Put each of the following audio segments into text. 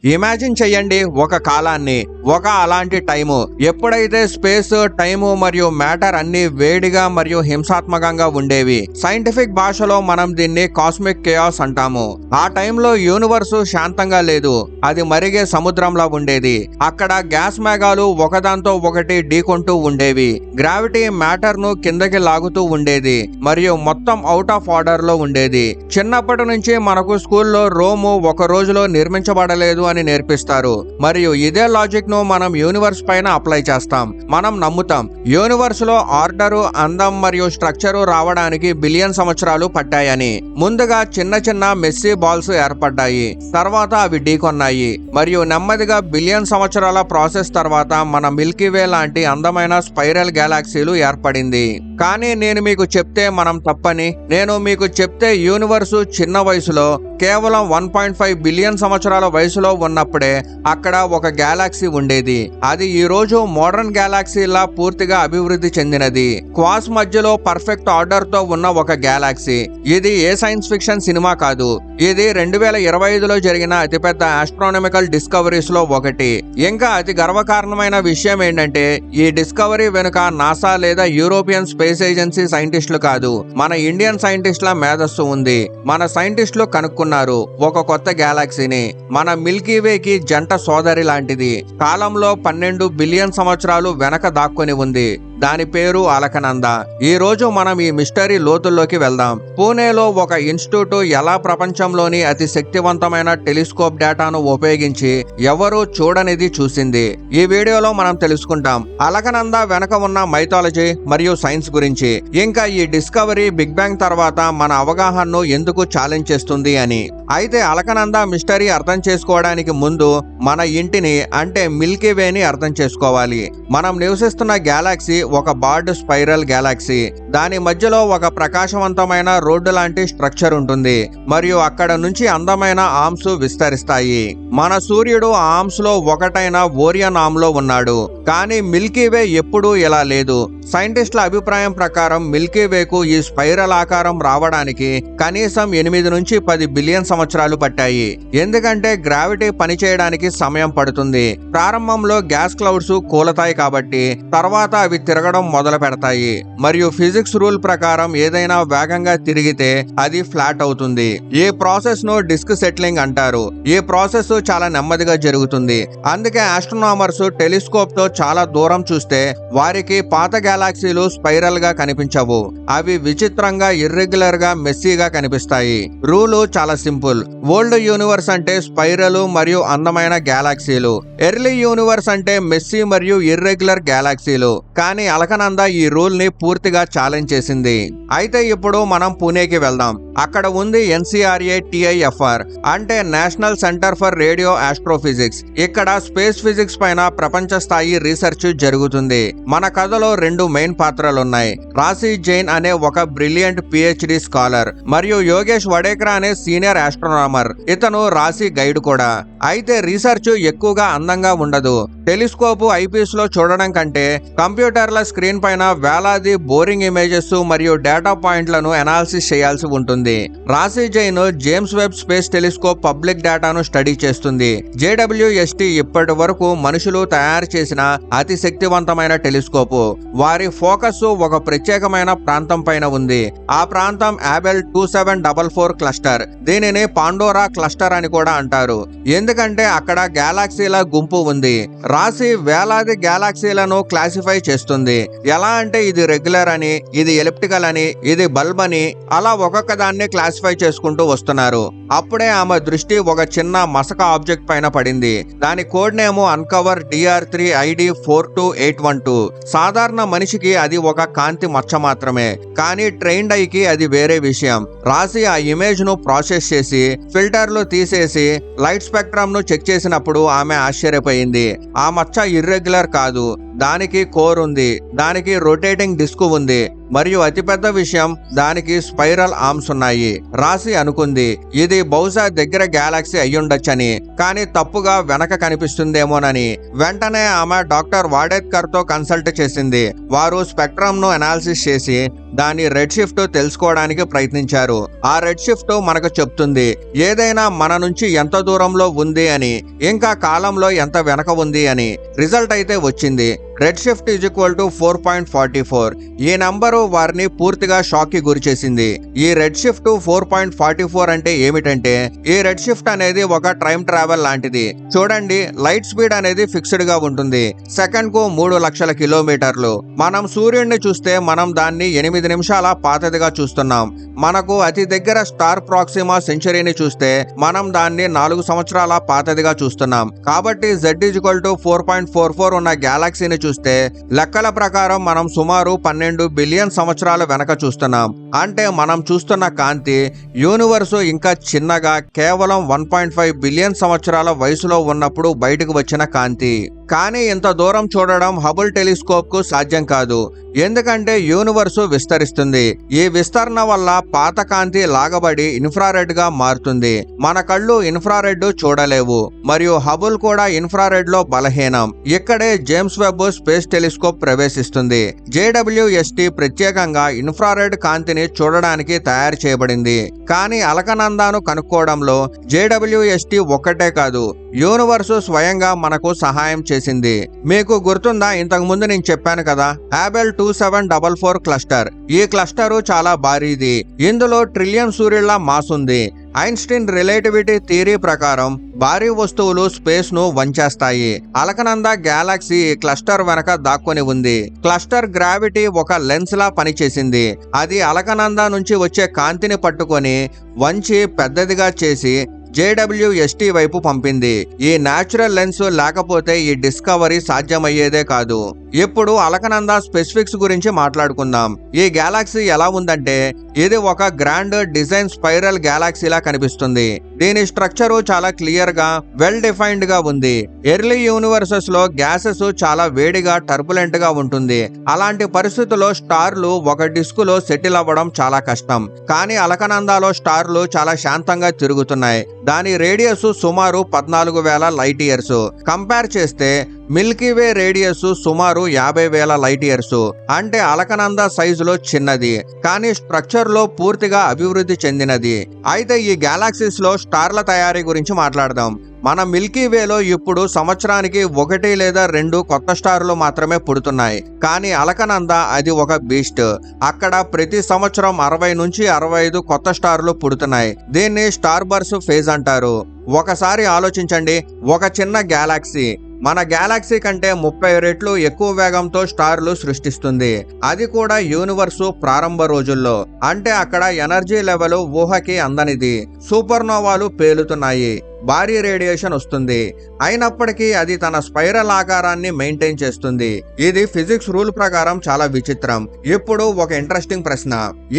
Imagine చెయ్యండి ఒక కాలాన్ని, ఒక అలాంటి టైము ఎప్పుడైతే స్పేస్, టైము మరియు మ్యాటర్ అన్ని వేడిగా మరియు హింసాత్మకంగా ఉండేవి. సైంటిఫిక్ భాషలో మనం దీన్ని కాస్మిక్ కేయాస్ అంటాము. ఆ టైంలో యూనివర్స్ శాంతంగా లేదు, అది మరిగే సముద్రంలా ఉండేది. అక్కడ గ్యాస్ మేఘాలు ఒకదాంతో ఒకటి ఢీకొంటూ ఉండేవి. గ్రావిటీ మ్యాటర్ ను కిందకి లాగుతూ ఉండేది మరియు మొత్తం అవుట్ ఆఫ్ ఆర్డర్ లో ఉండేది. చిన్నప్పటి నుంచి మనకు స్కూల్లో రోము ఒక రోజులో నిర్మించబడలేదు అని నేర్పిస్తారు మరియు ఇదే లాజిక్ ను మనం యూనివర్స్ పైన అప్లై చేస్తాం. మనం నమ్ముతాం యూనివర్స్ లో ఆర్డరు, అందం మరియు స్ట్రక్చరు రావడానికి బిలియన్ సంవత్సరాలు పట్టాయని. ముందుగా చిన్న చిన్న మెస్సీ బాల్స్ ఏర్పడ్డాయి, తర్వాత అవి ఢీకొన్నాయి మరియు నెమ్మదిగా బిలియన్ సంవత్సరాల ప్రాసెస్ తర్వాత మన మిల్కీవే లాంటి అందమైన స్పైరల్ గెలాక్సీలు ఏర్పడింది. కానీ నేను మీకు చెప్తే మనం తప్పని, నేను మీకు చెప్తే యూనివర్సు చిన్న వయసులో కేవలం 1.5 బిలియన్ సంవత్సరాల వయసులో ఉన్నప్పుడే అక్కడ ఒక గెలాక్సీ ఉండేది. అది ఈ రోజు మోడర్న్ గెలాక్సీలా పూర్తిగా అభివృద్ధి చెందినది. క్వాస్ మధ్యలో పర్ఫెక్ట్ ఆర్డర్ తో ఉన్న ఒక గెలాక్సీ. ఇది ఏ సైన్స్ ఫిక్షన్ సినిమా కాదు, ఇది 2025లో జరిగిన అతిపెద్ద ఆస్ట్రానమికల్ డిస్కవరీస్ లో ఒకటి. ఇంకా అతి గర్వకారణమైన విషయం ఏంటంటే ఈ డిస్కవరీ వెనుక నాసా లేదా యూరోపియన్ స్పేస్ ఏజెన్సీ సైంటిస్టులు కాదు, మన ఇండియన్ సైంటిస్టుల మేధస్సు ఉంది. మన సైంటిస్టులు కనుక్కున్నారు ఒక కొత్త గెలాక్సీని. మన మిల్కీవేకి జంట సోదరి లాంటిది. కాలంలో 12 బిలియన్ సంవత్సరాలు వెనక దాక్కుని ఉంది. దాని పేరు అలకనంద. ఈ రోజు మనం ఈ మిస్టరీ లోతుల్లోకి వెళ్దాం. పూణేలో ఒక ఇన్స్టిట్యూట్ ఎలా ప్రపంచంలోని అతి శక్తివంతమైన టెలిస్కోప్ డేటాను ఉపయోగించి ఎవరూ చూడనిది చూసింది. ఈ వీడియోలో మనం తెలుసుకుంటాం అలకనంద వెనక ఉన్న మైథాలజీ మరియు సైన్స్ గురించి. ఇంకా ఈ డిస్కవరీ బిగ్ బ్యాంగ్ తర్వాత మన అవగాహనను ఎందుకు ఛాలెంజ్ చేస్తుంది అని. అయితే అలకనంద మిస్టరీ అర్థం చేసుకోవడానికి ముందు మన ఇంటిని అంటే మిల్కీవేని అర్థం చేసుకోవాలి. మనం నివసిస్తున్న గెలాక్సీ ఒక బార్డ్ స్పైరల్ గెలాక్సీ. దాని మధ్యలో ఒక ప్రకాశవంతమైన రోడ్డు లాంటి స్ట్రక్చర్ ఉంటుంది మరియు అక్కడ నుంచి అందమైన ఆర్మ్స్ విస్తరిస్తాయి. మన సూర్యుడు ఆ ఆర్మ్స్ లో ఒకటైన ఓరియన్ ఆర్మ్ లో ఉన్నాడు. కానీ మిల్కీవే ఎప్పుడూ ఇలా లేదు. సైంటిస్టుల అభిప్రాయం ప్రకారం మిల్కీవేకు ఈ స్పైరల్ ఆకారం రావడానికి కనీసం 8 నుంచి 10 బిలియన్ సంవత్సరాలు పట్టాయి. ఎందుకంటే గ్రావిటీ పనిచేయడానికి సమయం పడుతుంది. ప్రారంభంలో గ్యాస్ క్లౌడ్స్ కూలతాయి కాబట్టి తర్వాత అవి తిరగడం మొదలు పెడతాయి మరియు ఫిజిక్స్ రూల్ ప్రకారం ఏదైనా వేగంగా తిరిగితే అది ఫ్లాట్ అవుతుంది. ఈ ప్రాసెస్ ను డిస్క్ సెటిలింగ్ అంటారు. ఈ ప్రాసెస్ చాలా నెమ్మదిగా జరుగుతుంది. అందుకే ఆస్ట్రోనామర్స్ టెలిస్కోప్ తో చాలా దూరం చూస్తే వారికి పాత గెలాక్సీలు స్పైరల్ గా కనిపించవు. అవి విచిత్రంగా, ఇర్రెగ్యులర్ గా, మెస్సీగా కనిపిస్తాయి. రూలు చాలా సింపుల్. ఓల్డ్ యూనివర్స్ అంటే స్పైరల్ మరియు అందమైన గెలాక్సీలు. ఎర్లీ యూనివర్స్ అంటే మెస్సీ మరియు ఇర్రెగ్యులర్ గెలాక్సీలు. కానీ అలకనంద ఈ రూల్ ని పూర్తిగా ఛాలెంజ్ చేసింది. అయితే ఇప్పుడు మనం పూణేకి వెళ్దాం. అక్కడ ఉంది NCRA TIFR అంటే national centre for radio astrophysics. ఇక్కడ స్పేస్ ఫిజిక్స్ పైన ప్రపంచ స్థాయి రీసెర్చ్ జరుగుతుంది. మన కథలో 2 మెయిన్ పాత్రలున్నాయి. రాశి జైన్ అనే ఒక బ్రిలియంట్ PhD స్కాలర్ మరియు యోగేష్ వడేకర్ అనే సీనియర్ ఆస్ట్రోనామర్. ఇతను రాశి గైడ్ కూడా. అయితే రీసెర్చ్ ఎక్కువగా అందంగా ఉండదు. టెలిస్కోప్ ఐపీఎస్ లో చూడడం కంటే కంప్యూటర్ల స్క్రీన్ పైన వేలాది బోరింగ్ ఇమేజెస్ మరియు డేటా పాయింట్లను అనాలిసిస్ చేయాల్సి ఉంటుంది. రాశి Jain James Webb space telescope public డేటాను స్టడీ చేస్తుంది. JWST ఇప్పటి వరకు మనుషులు తయారు చేసిన అతి శక్తివంతమైన టెలిస్కోప్. వారి ఫోకస్ ఒక ప్రత్యేకమైన ప్రాంతం పైన ఉంది. ఆ ప్రాంతం ఆబెల్ 2744 క్లస్టర్. దీనిని పాండోరా క్లస్టర్ అని కూడా అంటారు, ఎందుకంటే అక్కడ గెలాక్సీల గుంపు ఉంది. రాశి వేలాది గెలాక్సీలను క్లాసిఫై చేస్తుంది. ఎలా అంటే ఇది రెగ్యులర్ అని, ఇది ఎలిప్టికల్ అని, ఇది బల్బ్ అని, అలా ఒక్కొక్క దాన్ని క్లాసిఫై చేసుకుంటూ వస్తున్నారు. అప్పుడే ఆమె దృష్టి ఒక చిన్న మసక ఆబ్జెక్ట్ పైన పడింది. దాని code name uncover DR3 ID 42812. సాధారణ మనిషికి అది ఒక కాంతి మచ్చ మాత్రమే, కానీ ట్రైన్డ్ ఐకి అది వేరే విషయం. రాశి ఆ ఇమేజ్ ను ప్రాసెస్ చేసి ఫిల్టర్లు తీసేసి లైట్ స్పెక్ట్రమ్ ను చెక్ చేసినప్పుడు ఆమె ఆశ్చర్యపోయింది. ఆ మచ్చ ఇర్రెగ్యులర్ కాదు, దానికి కోర్ ఉంది, దానికి రొటేటింగ్ డిస్క్ ఉంది మరియు అతిపెద్ద విషయం దానికి స్పైరల్ ఆర్మ్స్ ఉన్నాయి. రాశి అనుకుంది ఇది బహుశా దగ్గర గెలాక్సీ అయ్యుండొచ్చని, కానీ తప్పుగా వెనక కనిపిస్తుందేమోనని. వెంటనే ఆమె డాక్టర్ వాడేకర్ తో కన్సల్ట్ చేసింది. వారు స్పెక్ట్రమ్ ను అనాలిసిస్ చేసి దాని రెడ్ షిఫ్ట్ తెలుసుకోవడానికి ప్రయత్నించారు. ఆ రెడ్ షిఫ్ట్ మనకు చెప్తుంది ఏదైనా మన నుంచి ఎంత దూరంలో ఉంది అని, ఇంకా కాలంలో ఎంత వెనక ఉంది అని. రిజల్ట్ అయితే వచ్చింది. Red shift is equal to 4.44. ఈ నంబరు వారిని పూర్తిగా షాక్ కి గురి చేసింది. ఈ రెడ్ షిఫ్ట్ 4.44 అంటే ఏమిటంటే, ఈ రెడ్ షిఫ్ట్ అనేది ఒక టైం ట్రావెల్ లాంటిది. చూడండి, లైట్ స్పీడ్ అనేది ఫిక్స్డ్ గా ఉంటుంది. సెకండ్ కు 3 లక్షల కిలోమీటర్లు. మనం సూర్యుడిని చూస్తే మనం దాన్ని 8 నిమిషాల పాతదిగా చూస్తున్నాం. మనకు అతి దగ్గర స్టార్ ప్రాక్సిమా సెంచరీని చూస్తే మనం దాన్ని 4 సంవత్సరాల పాతదిగా చూస్తున్నాం. కాబట్టి Z ఈజ్ ఈక్వల్ టు 4.44 ఉన్న గ్యాలక్సీని చూస్తే లెక్కల ప్రకారం మనం సుమారు 12 బిలియన్ సంవత్సరాల వెనక చూస్తున్నాం. అంటే మనం చూస్తున్న కాంతి యూనివర్సు ఇంకా చిన్నగా కేవలం 1.5 బిలియన్ సంవత్సరాల వయసులో ఉన్నప్పుడు బయటకు వచ్చిన కాంతి. కానీ ఇంత దూరం చూడడం హబుల్ టెలిస్కోప్ కు సాధ్యం కాదు. ఎందుకంటే యూనివర్సు విస్తరిస్తుంది. ఈ విస్తరణ వల్ల పాత కాంతి లాగబడి ఇన్ఫ్రారెడ్ గా మారుతుంది. మన కళ్ళు ఇన్ఫ్రారెడ్ చూడలేవు, మరియు హబుల్ కూడా ఇన్ఫ్రారెడ్ లో బలహీనం. ఇక్కడే జేమ్స్ వెబ్ స్పేస్ టెలిస్కోప్ ప్రవేశిస్తుంది. JWST ప్రత్యేకంగా ఇన్ఫ్రారెడ్ కాంతిని చూడడానికి తయారు చేయబడింది. కానీ అలకనందాను కనుక్కోవడంలో JWST ఒక్కటే కాదు, యూనివర్సు స్వయంగా మనకు సహాయం చేసింది. మీకు గుర్తుందా, ఇంతకు ముందు నేను చెప్పాను కదా, ఆబెల్ 2744 క్లస్టర్. ఈ క్లస్టరు చాలా భారీది. ఇందులో ట్రిలియన్ సూర్యుల మాస్ ఉంది. ఐన్స్టీన్ రిలేటివిటీ థియరీ ప్రకారం భారీ వస్తువులు స్పేస్ ను వంచేస్తాయి. అలకనంద గ్యాలక్సీ ఈ క్లస్టర్ వెనక దాక్కుని ఉంది. క్లస్టర్ గ్రావిటీ ఒక లెన్స్ లా పనిచేసింది. అది అలకనంద నుంచి వచ్చే కాంతిని పట్టుకొని వంచి పెద్దదిగా చేసి JWST వైపు పంపింది. ఈ న్యాచురల్ లెన్స్ లేకపోతే ఈ డిస్కవరీ సాధ్యమయ్యేదే కాదు. ఇప్పుడు అలకనంద స్పెసిఫిక్స్ గురించి మాట్లాడుకుందాం. ఈ గ్యాలక్సీ ఎలా ఉందంటే, ఇది ఒక గ్రాండ్ డిజైన్ స్పైరల్ గ్యాలక్సీలా కనిపిస్తుంది. దీని స్ట్రక్చరు చాలా క్లియర్ గా వెల్ డిఫైన్డ్ గా ఉంది. ఎర్లీ యూనివర్సెస్ లో గ్యాసెస్ చాలా వేడిగా టర్బులెంట్ గా ఉంటుంది. అలాంటి పరిస్థితుల్లో స్టార్లు ఒక డిస్కులో సెటిల్ అవ్వడం చాలా కష్టం. కానీ అలకనందాలో స్టార్లు చాలా శాంతంగా తిరుగుతున్నాయి. దాని రేడియస్ సుమారు 14,000 లైట్ ఇయర్స్. కంపేర్ చేస్తే మిల్కీవే రేడియస్ సుమారు 50,000 లైట్ ఇయర్స్. అంటే అలకనంద సైజులో చిన్నది, కానీ స్ట్రక్చర్ లో పూర్తిగా అభివృద్ధి చెందినది. అయితే ఈ గ్యాలక్సీస్ లో స్టార్ల తయారీ గురించి మాట్లాడదాం. మన మిల్కీవేలో ఇప్పుడు సంవత్సరానికి 1 లేదా 2 కొత్త స్టార్లు మాత్రమే పుడుతున్నాయి. కానీ అలకనంద అది ఒక బీస్ట్. అక్కడ ప్రతి సంవత్సరం 60 నుంచి 65 కొత్త స్టార్లు పుడుతున్నాయి. దీన్ని స్టార్ బర్స్ ఫేజ్ అంటారు. ఒకసారి ఆలోచించండి, ఒక చిన్న గ్యాలక్సీ మన గ్యాలక్సీ కంటే 30 రెట్లు ఎక్కువ వేగంతో స్టార్లు సృష్టిస్తుంది. అది కూడా యూనివర్సు ప్రారంభ రోజుల్లో. అంటే అక్కడ ఎనర్జీ లెవెల్ ఊహకి అందనిది. సూపర్నోవాలు పేలుతున్నాయి, భారీ రేడియేషన్ వస్తుంది. అయినప్పటికీ అది తన స్పైరల్ ఆకారాన్ని మెయింటైన్ చేస్తుంది. ఇది ఫిజిక్స్ రూల్ ప్రకారం చాలా విచిత్రం. ఇప్పుడు ఒక ఇంట్రెస్టింగ్ ప్రశ్న,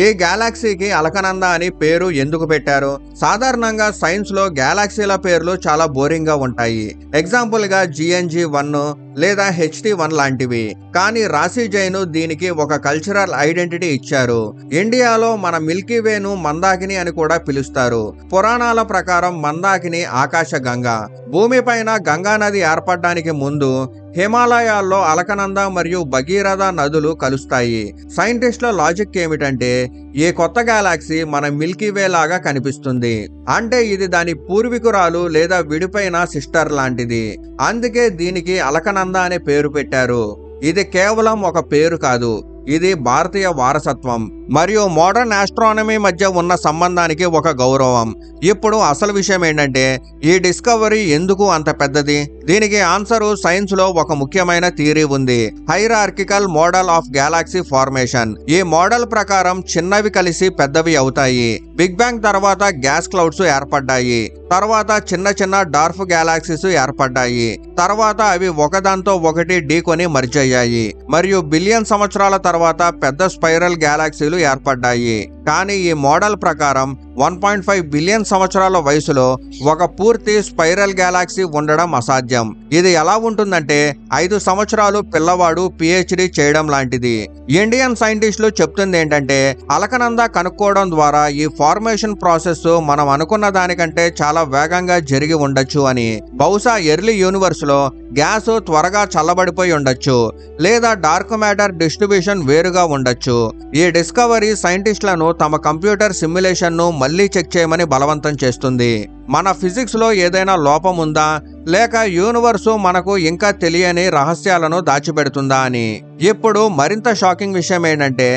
ఈ గ్యాలక్సీకి అలకనంద అని పేరు ఎందుకు పెట్టారు? సాధారణంగా సైన్స్ లో గ్యాలక్సీల పేర్లు చాలా బోరింగ్ గా ఉంటాయి. ఎగ్జాంపుల్ గా GNG1 లేదా HT1 లాంటివి. కానీ రాశి జైన్ దీనికి ఒక కల్చరల్ ఐడెంటిటీ ఇచ్చారు. ఇండియాలో మన మిల్కీవేను మందాకిని అని కూడా పిలుస్తారు. పురాణాల ప్రకారం మందాకిని ఆకాశ గంగ. భూమిపైన గంగా నది ఏర్పడడానికి ముందు హిమాలయాల్లో అలకనంద మరియు భగీరథ నదులు కలుస్తాయి. సైంటిస్టుల లాజిక్ ఏమిటంటే, ఈ కొత్త గ్యాలక్సీ మన మిల్కీవే లాగా కనిపిస్తుంది. అంటే ఇది దాని పూర్వీకురాలు లేదా విడిపోయిన సిస్టర్ లాంటిది. అందుకే దీనికి అలకనంద అనే పేరు పెట్టారు. ఇది కేవలం ఒక పేరు కాదు, ఇది భారతీయ వారసత్వం మరియు మోడర్న్ ఆస్ట్రానమీ మధ్య ఉన్న సంబంధానికి ఒక గౌరవం. ఇప్పుడు అసలు విషయం ఏంటంటే, ఈ డిస్కవరీ ఎందుకు అంత పెద్దది? దీనికి ఆన్సరు సైన్స్ లో ఒక ముఖ్యమైన థియరీ ఉంది, hierarchical model of Galaxy formation. ఈ మోడల్ ప్రకారం చిన్నవి కలిసి పెద్దవి అవుతాయి. బిగ్ బ్యాంగ్ తర్వాత గ్యాస్ క్లౌడ్స్ ఏర్పడ్డాయి. తర్వాత చిన్న చిన్న డార్ఫ్ గ్యాలక్సీస్ ఏర్పడ్డాయి. తర్వాత అవి ఒకదాంతో ఒకటి ఢీకొని మర్జ్ అయ్యాయి. మరియు బిలియన్ సంవత్సరాల తర్వాత పెద్ద స్పైరల్ గ్యాలక్సీలు ఏర్పడ్డాయి. కానీ ఈ మోడల్ ప్రకారం 1.5 బిలియన్ సంవత్సరాల వయసులో ఒక పూర్తి స్పైరల్ గ్యాలక్సీ ఉండడం అసాధ్యం. ఇది ఎలా ఉంటుందంటే, 5 సంవత్సరాలు పిల్లవాడు PhD చేయడం లాంటిది. ఇండియన్ సైంటిస్టులు చెప్తుంది ఏంటంటే, అలకనంద కనుక్కోవడం ద్వారా ఈ ఫార్మేషన్ ప్రాసెస్ మనం అనుకున్న దానికంటే చాలా వేగంగా జరిగి ఉండొచ్చు అని. బహుశా ఎర్లీ యూనివర్స్ లో గ్యాస్ త్వరగా చల్లబడిపోయి ఉండొచ్చు, లేదా డార్క్ మ్యాటర్ డిస్ట్రిబ్యూషన్ వేరుగా ఉండొచ్చు. ఈ డిస్కవరీ డిస్కవరీ సైంటిస్టులను తమ కంప్యూటర్ సిమ్యులేషన్ను మళ్ళీ చెక్ చేయమని బలవంతం చేస్తుంది. మన ఫిజిక్స్లో ఏదైనా లోపం ఉందా, లేక యూనివర్సు మనకు ఇంకా తెలియని రహస్యాలను దాచిపెడుతుందా అని. ఇప్పుడు మరింత షాకింగ్ విషయం ఏంటంటే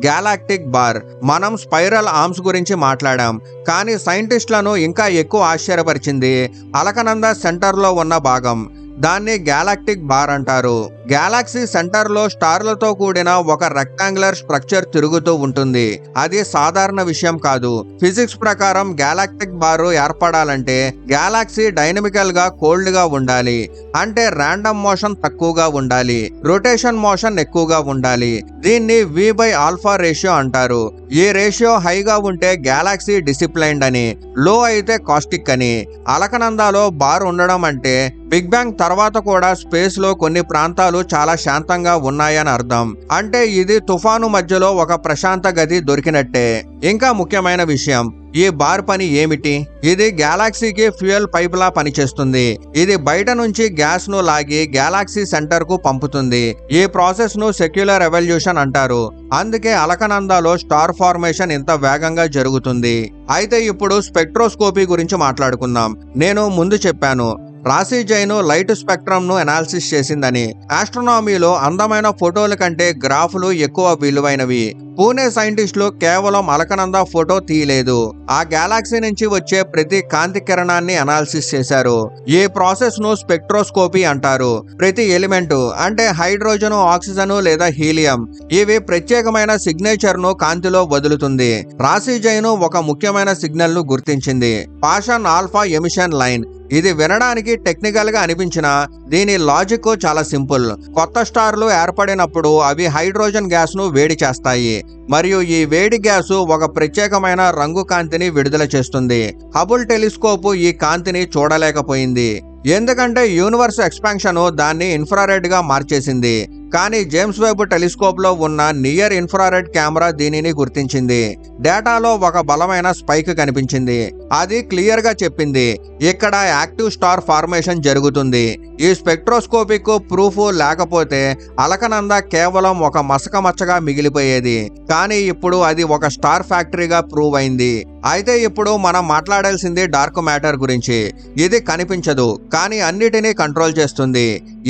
గ్యాలాక్టిక్ బార్. మనం స్పైరల్ ఆర్మ్స్ గురించి మాట్లాడాం, కానీ సైంటిస్టులను ఇంకా ఎక్కువ ఆశ్చర్యపరిచింది అలకనంద సెంటర్లో ఉన్న భాగం. దాన్ని గ్యాలాక్టిక్ బార్ అంటారు. గ్యాలాక్సీ సెంటర్లో స్టార్లతో కూడిన ఒక రెక్టాంగులర్ స్ట్రక్చర్ తిరుగుతూ ఉంటుంది. అది సాధారణ విషయం కాదు. ఫిజిక్స్ ప్రకారం గ్యాలాక్టిక్ బార్ ఏర్పడాలంటే గ్యాలాక్సీ డైనమికల్ గా కోల్డ్ గా ఉండాలి. అంటే ర్యాండమ్ మోషన్ తక్కువగా ఉండాలి, రొటేషన్ మోషన్ ఎక్కువగా ఉండాలి. దీన్ని V/α రేషియో అంటారు. ఈ రేషియో హైగా ఉంటే గ్యాలాక్సీ డిసిప్లైన్డ్ అని, లో అయితే కాస్టిక్ అని. అలకనందాలో బార్ ఉండడం అంటే బిగ్ బ్యాంగ్ తర్వాత కూడా స్పేస్ లో కొన్ని ప్రాంతాలు చాలా శాంతంగా ఉన్నాయని అర్థం. అంటే ఇది తుఫాను మధ్యలో ఒక ప్రశాంత గది దొరికినట్టే. ఇంకా ముఖ్యమైన విషయం, ఈ బార్ పని ఏమిటి? ఇది గ్యాలాక్సీకి ఫ్యూయల్ పైప్ లా పనిచేస్తుంది. ఇది బయట నుంచి గ్యాస్ ను లాగి గ్యాలాక్సీ సెంటర్ కు పంపుతుంది. ఈ ప్రాసెస్ ను సెక్యులర్ ఎవల్యూషన్ అంటారు. అందుకే అలకనందాలో స్టార్ ఫార్మేషన్ ఇంత వేగంగా జరుగుతుంది. అయితే ఇప్పుడు స్పెక్ట్రోస్కోపీ గురించి మాట్లాడుకుందాం. నేను ముందు చెప్పాను, రాశి జైన్ లైట్ స్పెక్ట్రమ్ ను అనాలిసిస్ చేసిందని. ఆస్ట్రోనామీలో అందమైన ఫోటోల కంటే గ్రాఫ్లు ఎక్కువ విలువైనవి. పూణే సైంటిస్టులు కేవలం అలకనంద ఫోటో తీయలేదు, ఆ గ్యాలాక్సీ నుంచి వచ్చే ప్రతి కాంతి కిరణాన్ని అనాలిసిస్ చేశారు. ఈ ప్రాసెస్ ను స్పెక్ట్రోస్కోపీ అంటారు. ప్రతి ఎలిమెంట్ అంటే హైడ్రోజన్, ఆక్సిజన్ లేదా హీలియం, ఇవి ప్రత్యేకమైన సిగ్నేచర్ ను కాంతిలో వదులుతుంది. రాశి జైన్ ఒక ముఖ్యమైన సిగ్నల్ ను గుర్తించింది, పాషన్ ఆల్ఫా ఎమిషన్ లైన్. ఇది వినడానికి టెక్నికల్ గా అనిపించినా దీని లాజిక్ చాలా సింపుల్. కొత్త స్టార్లు ఏర్పడినప్పుడు అవి హైడ్రోజన్ గ్యాస్ ను వేడి చేస్తాయి, మరియు ఈ వేడి గ్యాసు ఒక ప్రత్యేకమైన రంగు కాంతిని విడుదల చేస్తుంది. హబుల్ టెలిస్కోప్ ఈ కాంతిని చూడలేకపోయింది, ఎందుకంటే యూనివర్స్ ఎక్స్పాన్షన్ దాన్ని ఇన్ఫ్రారెడ్ గా మార్చేసింది. కానీ జేమ్స్ వెబ్ టెలిస్కోప్ లో ఉన్న నియర్ ఇన్ఫ్రారెడ్ కెమెరా దీనిని గుర్తించింది. డేటాలో ఒక బలమైన స్పైక్ కనిపించింది. అది క్లియర్ గా చెప్పింది ఇక్కడ యాక్టివ్ స్టార్ ఫార్మేషన్ జరుగుతుంది. ఈ స్పెక్ట్రోస్కోపిక్ ప్రూఫ్ లేకపోతే అలకనంద కేవలం ఒక మసక మచ్చగా మిగిలిపోయేది. కానీ ఇప్పుడు అది ఒక స్టార్ ఫ్యాక్టరీగా ప్రూవ్ అయింది. అయితే ఇప్పుడు మనం మాట్లాడాల్సింది డార్క్ మ్యాటర్ గురించి. ఇది కనిపించదు, కానీ అన్నిటినీ కంట్రోల్ చేస్తుంది.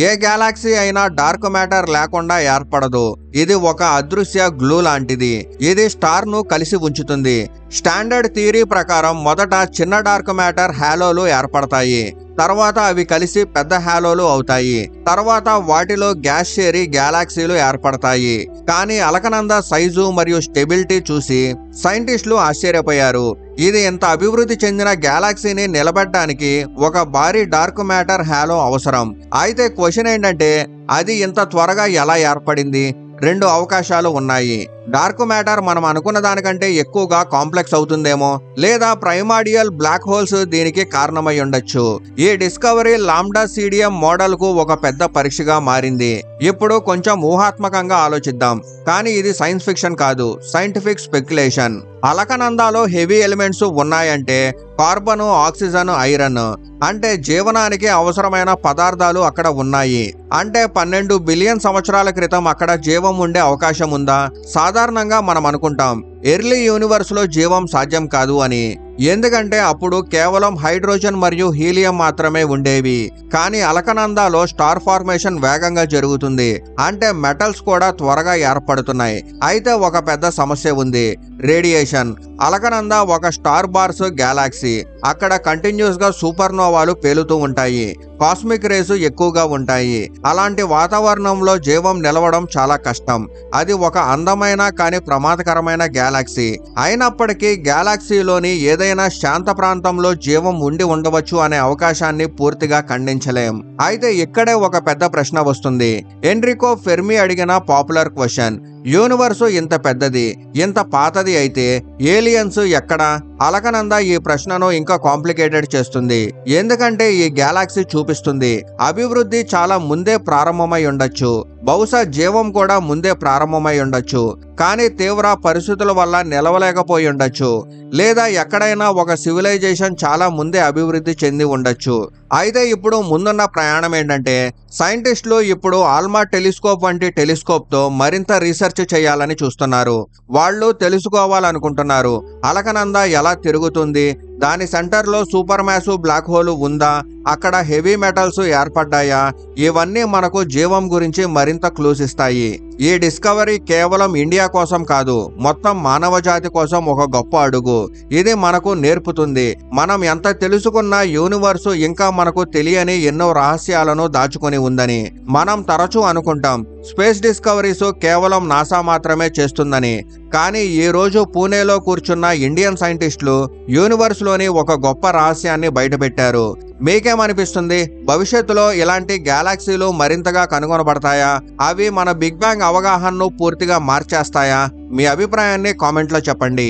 ఏ గ్యాలాక్సీ అయినా డార్క్ మ్యాటర్ లేకుండా ఏర్పడదు. ఇది ఒక అదృశ్య గ్లూ లాంటిది. ఇది స్టార్ ను కలిసి ఉంచుతుంది. స్టాండర్డ్ థియరీ ప్రకారం మొదట చిన్న డార్క్ మ్యాటర్ హ్యాలోలు ఏర్పడతాయి, తర్వాత అవి కలిసి పెద్ద హ్యాలోలు అవుతాయి, తర్వాత వాటిలో గ్యాస్ చేరి గ్యాలాక్సీలు ఏర్పడతాయి. కానీ అలకనంద సైజు మరియు స్టెబిలిటీ చూసి సైంటిస్టులు ఆశ్చర్యపోయారు. ఇది ఇంత అభివృద్ధి చెందిన గ్యాలాక్సీని నిలబెట్టడానికి ఒక భారీ డార్క్ మ్యాటర్ హ్యాలో అవసరం. అయితే క్వశ్చన్ ఏంటంటే అది ఇంత త్వరగా ఎలా ఏర్పడింది? రెండు అవకాశాలు ఉన్నాయి. డార్క్ మ్యాటర్ మనం అనుకున్న దానికంటే ఎక్కువగా కాంప్లెక్స్ అవుతుందేమో, లేదా ప్రైమార్డియల్ బ్లాక్ హోల్స్ దీనికి కారణమై ఉండొచ్చు. ఈ డిస్కవరీ లాంబ్డా సిడిఎం మోడల్ కు ఒక పెద్ద పరీక్షగా మారింది. ఇప్పుడు కొంచెం ఊహాత్మకంగా ఆలోచిద్దాం, కానీ ఇది సైన్స్ ఫిక్షన్ కాదు, సైంటిఫిక్ స్పెక్యులేషన్. అలకనందాలో హెవీ ఎలిమెంట్స్ ఉన్నాయంటే కార్బన్, ఆక్సిజన్, ఐరన్, అంటే జీవనానికి అవసరమైన పదార్థాలు అక్కడ ఉన్నాయి. అంటే 12 బిలియన్ సంవత్సరాల క్రితం అక్కడ జీవం ఉండే అవకాశం ఉందా? సాధారణంగా మనం అనుకుంటాం ఎర్లీ యూనివర్స్ లో జీవం సాధ్యం కాదు అని, ఎందుకంటే అప్పుడు కేవలం హైడ్రోజన్ మరియు హీలియం మాత్రమే ఉండేవి. కానీ అలకనందాలో స్టార్ ఫార్మేషన్ వేగంగా జరుగుతుంది, అంటే మెటల్స్ కూడా త్వరగా ఏర్పడుతున్నాయి. అయితే ఒక పెద్ద సమస్య ఉంది, రేడియేషన్. అలకనంద ఒక స్టార్ బార్స్ గ్యాలాక్సీ. అక్కడ కంటిన్యూస్ గా సూపర్నోవాలు పేలుతూ ఉంటాయి, కాస్మిక్ రేసు ఎక్కువగా ఉంటాయి. అలాంటి వాతావరణంలో జీవం నిలవడం చాలా కష్టం. అది ఒక అందమైన కానీ ప్రమాదకరమైన గ్యాలాక్సీ. అయినప్పటికీ గ్యాలాక్సీలోని ఏదైనా శాంత ప్రాంతంలో జీవం ఉండి ఉండవచ్చు అనే అవకాశాన్ని పూర్తిగా ఖండించలేం. అయితే ఇక్కడే ఒక పెద్ద ప్రశ్న వస్తుంది. ఎన్రికో ఫెర్మి అడిగిన పాపులర్ క్వశ్చన్, యూనివర్సు ఇంత పెద్దది, ఇంత పాతది అయితే ఏలియన్స్ ఎక్కడా? అలకనంద ఈ ప్రశ్నను ఇంకా కాంప్లికేటెడ్ చేస్తుంది, ఎందుకంటే ఈ గ్యాలాక్సీ చూపిస్తుంది అభివృద్ధి చాలా ముందే ప్రారంభమై ఉండొచ్చు. బహుశా జీవం కూడా ముందే ప్రారంభమై ఉండొచ్చు, కానీ తీవ్ర పరిస్థితుల వల్ల నిలవలేకపోయి ఉండొచ్చు. లేదా ఎక్కడైనా ఒక సివిలైజేషన్ చాలా ముందే అభివృద్ధి చెంది ఉండొచ్చు. అయితే ఇప్పుడు ముందున్న ప్రయాణం ఏంటంటే సైంటిస్టులు ఇప్పుడు ఆల్మా టెలిస్కోప్ వంటి టెలిస్కోప్ తో మరింత రీసెర్చ్ చేయాలని చూస్తున్నారు. వాళ్ళు తెలుసుకోవాలనుకుంటున్నారు అలకనంద ఎలా తిరుగుతుంది, దాని సెంటర్ లో సూపర్ మ్యాసివ్ బ్లాక్ హోల్ ఉందా, అక్కడ హెవీ మెటల్స్ ఏర్పడ్డాయా, ఇవన్నీ మనకు జీవం గురించి మరింత క్లూస్ ఇస్తాయి. ఈ డిస్కవరీ కేవలం ఇండియా కోసం కాదు, మొత్తం మానవ జాతి కోసం ఒక గొప్ప అడుగు. ఇది మనకు నేర్పుతుంది మనం ఎంత తెలుసుకున్నా యూనివర్సు ఇంకా మనకు తెలియని ఎన్నో రహస్యాలను దాచుకొని ఉందని. మనం తరచూ అనుకుంటాం స్పేస్ డిస్కవరీస్ కేవలం నాసా మాత్రమే చేస్తుందని, కానీ ఈ రోజు పూణేలో కూర్చున్న ఇండియన్ సైంటిస్టులు యూనివర్స్ లోని ఒక గొప్ప రహస్యాన్ని బయటపెట్టారు. మీకేమనిపిస్తుంది? భవిష్యత్తులో ఇలాంటి గ్యాలాక్సీలు మరింతగా కనుగొనబడతాయా? అవి మన బిగ్ బ్యాంగ్ అవగాహనను పూర్తిగా మార్చేస్తాయా? మీ అభిప్రాయాన్ని కామెంట్లో చెప్పండి.